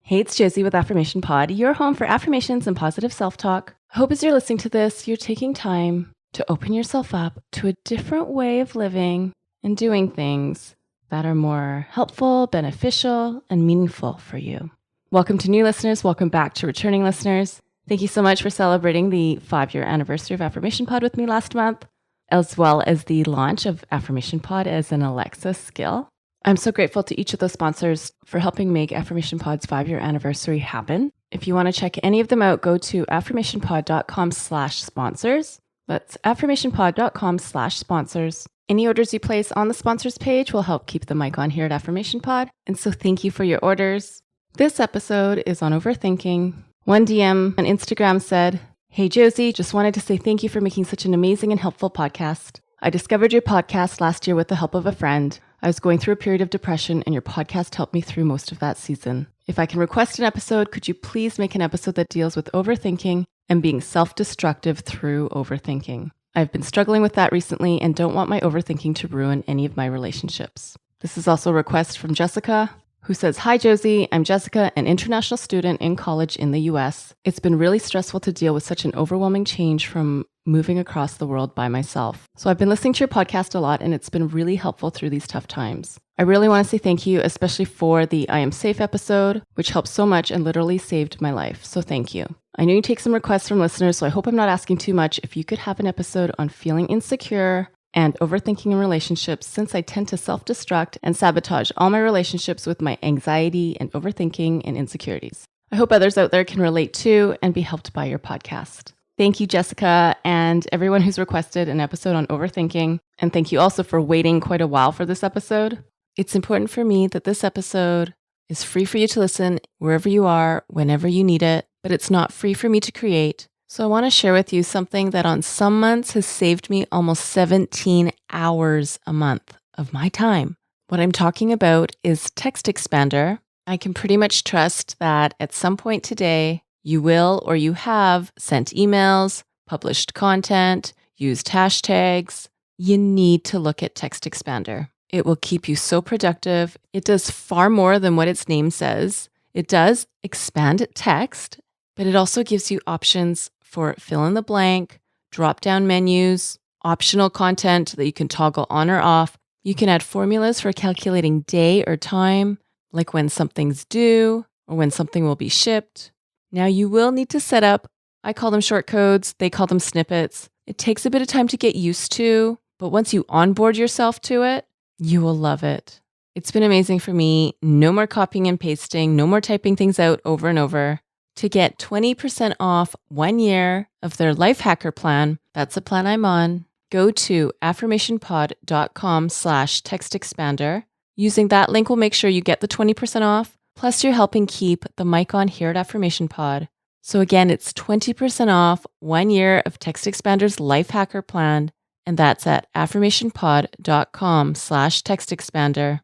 Hey, it's Josie with Affirmation Pod, your home for affirmations and positive self-talk. I hope as you're listening to this, you're taking time to open yourself up to a different way of living and doing things that are more helpful, beneficial, and meaningful for you. Welcome to new listeners. Welcome back to returning listeners. Thank you so much for celebrating the 5-year anniversary of Affirmation Pod with me last month, as well as the launch of Affirmation Pod as an Alexa skill. I'm so grateful to each of those sponsors for helping make Affirmation Pod's 5-year anniversary happen. If you want to check any of them out, go to affirmationpod.com/sponsors. That's affirmationpod.com/sponsors. Any orders you place on the sponsors page will help keep the mic on here at Affirmation Pod. And so thank you for your orders. This episode is on overthinking. One DM on Instagram said, "Hey Josie, just wanted to say thank you for making such an amazing and helpful podcast. I discovered your podcast last year with the help of a friend. I was going through a period of depression and your podcast helped me through most of that season. If I can request an episode, could you please make an episode that deals with overthinking and being self-destructive through overthinking? I've been struggling with that recently and don't want my overthinking to ruin any of my relationships." This is also a request from Jessica, who says, "Hi Josie, I'm Jessica, an international student in college in the US. It's been really stressful to deal with such an overwhelming change from moving across the world by myself. So I've been listening to your podcast a lot and it's been really helpful through these tough times. I really want to say thank you, especially for the I Am Safe episode, which helped so much and literally saved my life. So thank you. I know you take some requests from listeners, so I hope I'm not asking too much. If you could have an episode on feeling insecure and overthinking in relationships, since I tend to self-destruct and sabotage all my relationships with my anxiety and overthinking and insecurities. I hope others out there can relate too and be helped by your podcast." Thank you, Jessica, and everyone who's requested an episode on overthinking. And thank you also for waiting quite a while for this episode. It's important for me that this episode is free for you to listen wherever you are, whenever you need it, but it's not free for me to create. So I want to share with you something that on some months has saved me almost 17 hours a month of my time. What I'm talking about is Text Expander. I can pretty much trust that at some point today, you will or you have sent emails, published content, used hashtags. You need to look at Text Expander. It will keep you so productive. It does far more than what its name says. It does expand text, but it also gives you options for fill in the blank, drop-down menus, optional content that you can toggle on or off. You can add formulas for calculating day or time, like when something's due or when something will be shipped. Now you will need to set up, I call them short codes, they call them snippets. It takes a bit of time to get used to, but once you onboard yourself to it, you will love it. It's been amazing for me. No more copying and pasting, no more typing things out over and over. To get 20% off 1 year of their Life Hacker plan, that's a plan I'm on, go to affirmationpod.com/textexpander. Using that link will make sure you get the 20% off. Plus, you're helping keep the mic on here at Affirmation Pod. So again, it's 20% off 1 year of Text Expander's Life Hacker plan, and that's at affirmationpod.com/textexpander.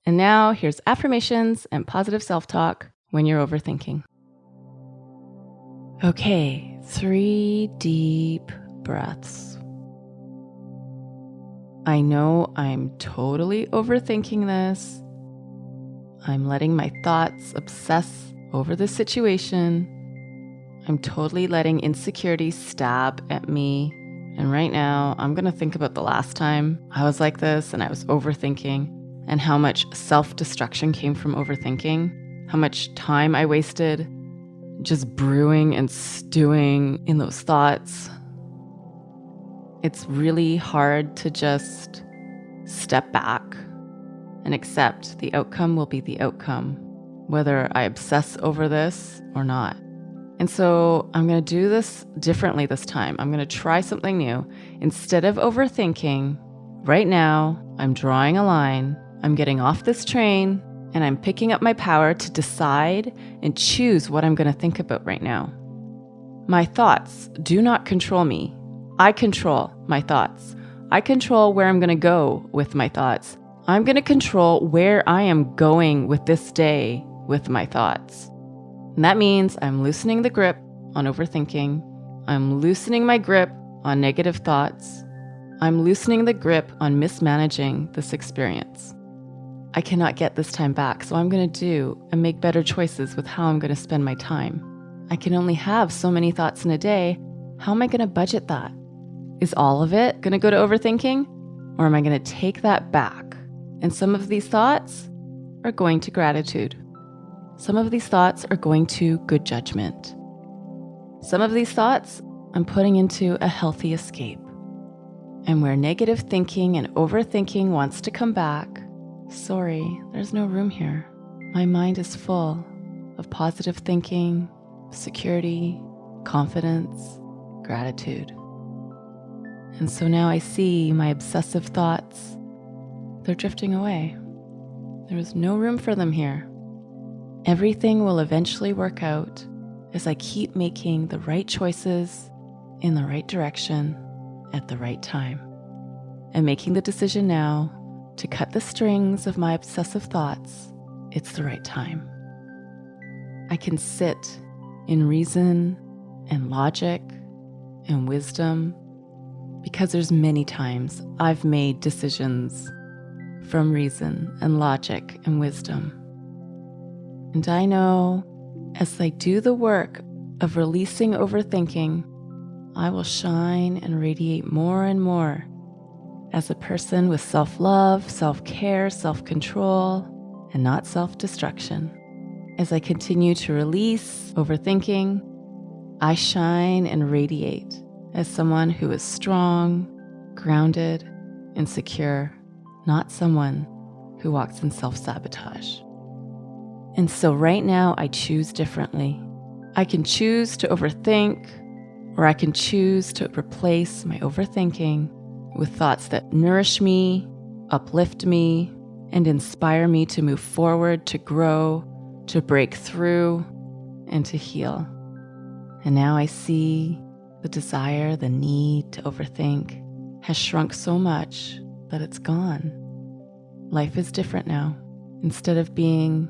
And now here's affirmations and positive self-talk when you're overthinking. Okay, 3 deep breaths. I know I'm totally overthinking this. I'm letting my thoughts obsess over the situation. I'm totally letting insecurity stab at me. And right now, I'm going to think about the last time I was like this and I was overthinking and how much self-destruction came from overthinking, how much time I wasted just brewing and stewing in those thoughts. It's really hard to just step back and accept the outcome will be the outcome, whether I obsess over this or not. And so I'm going to do this differently this time. I'm going to try something new. Instead of overthinking, right now, I'm drawing a line. I'm getting off this train and I'm picking up my power to decide and choose what I'm going to think about right now. My thoughts do not control me. I control my thoughts. I control where I'm going to go with my thoughts. I'm going to control where I am going with this day with my thoughts. And that means I'm loosening the grip on overthinking. I'm loosening my grip on negative thoughts. I'm loosening the grip on mismanaging this experience. I cannot get this time back, so I'm going to do and make better choices with how I'm going to spend my time. I can only have so many thoughts in a day. How am I going to budget that? Is all of it going to go to overthinking? Or am I going to take that back? And some of these thoughts are going to gratitude. Some of these thoughts are going to good judgment. Some of these thoughts I'm putting into a healthy escape. And where negative thinking and overthinking wants to come back, sorry, there's no room here. My mind is full of positive thinking, security, confidence, gratitude. And so now I see my obsessive thoughts. They're drifting away. There is no room for them here. Everything will eventually work out as I keep making the right choices in the right direction at the right time. And making the decision now to cut the strings of my obsessive thoughts, it's the right time. I can sit in reason and logic and wisdom because there's many times I've made decisions from reason and logic and wisdom. And I know as I do the work of releasing overthinking, I will shine and radiate more and more as a person with self-love, self-care, self-control, and not self-destruction. As I continue to release overthinking, I shine and radiate as someone who is strong, grounded, and secure, not someone who walks in self-sabotage. And so right now, I choose differently. I can choose to overthink, or I can choose to replace my overthinking with thoughts that nourish me, uplift me, and inspire me to move forward, to grow, to break through, and to heal. And now I see the desire, the need to overthink has shrunk so much that it's gone. Life is different now. Instead of being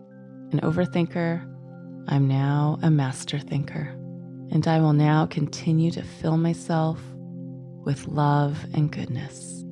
an overthinker, I'm now a master thinker. And I will now continue to fill myself with love and goodness.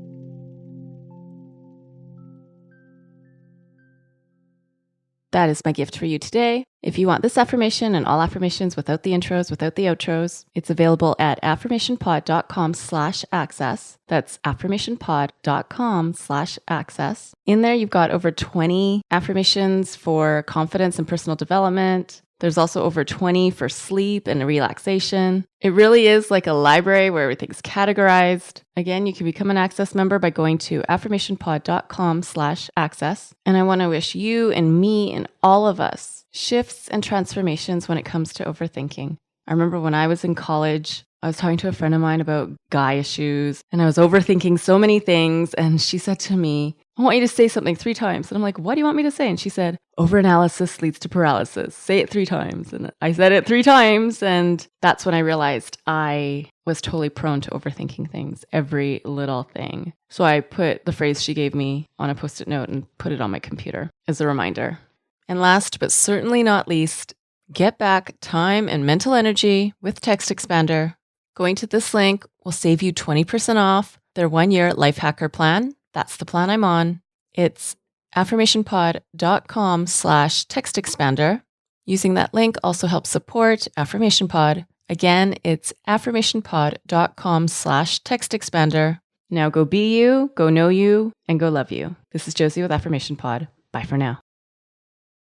That is my gift for you today. If you want this affirmation and all affirmations without the intros, without the outros, it's available at affirmationpod.com/access. That's affirmationpod.com/access. In there, you've got over 20 affirmations for confidence and personal development. There's also over 20 for sleep and relaxation. It really is like a library where everything's categorized. Again, you can become an Access member by going to affirmationpod.com/access. And I want to wish you and me and all of us shifts and transformations when it comes to overthinking. I remember when I was in college, I was talking to a friend of mine about guy issues, and I was overthinking so many things. And she said to me, I want you to say something 3 times. And I'm like, what do you want me to say? And she said, overanalysis leads to paralysis. Say it 3 times. And I said it 3 times. And that's when I realized I was totally prone to overthinking things, every little thing. So I put the phrase she gave me on a Post-it note and put it on my computer as a reminder. And last but certainly not least, get back time and mental energy with Text Expander. Going to this link will save you 20% off their 1-year Life Hacker plan. That's the plan I'm on. It's affirmationpod.com/textexpander. Using that link also helps support Affirmation Pod. Again, it's affirmationpod.com/textexpander. Now go be you, go know you, and go love you. This is Josie with Affirmation Pod. Bye for now.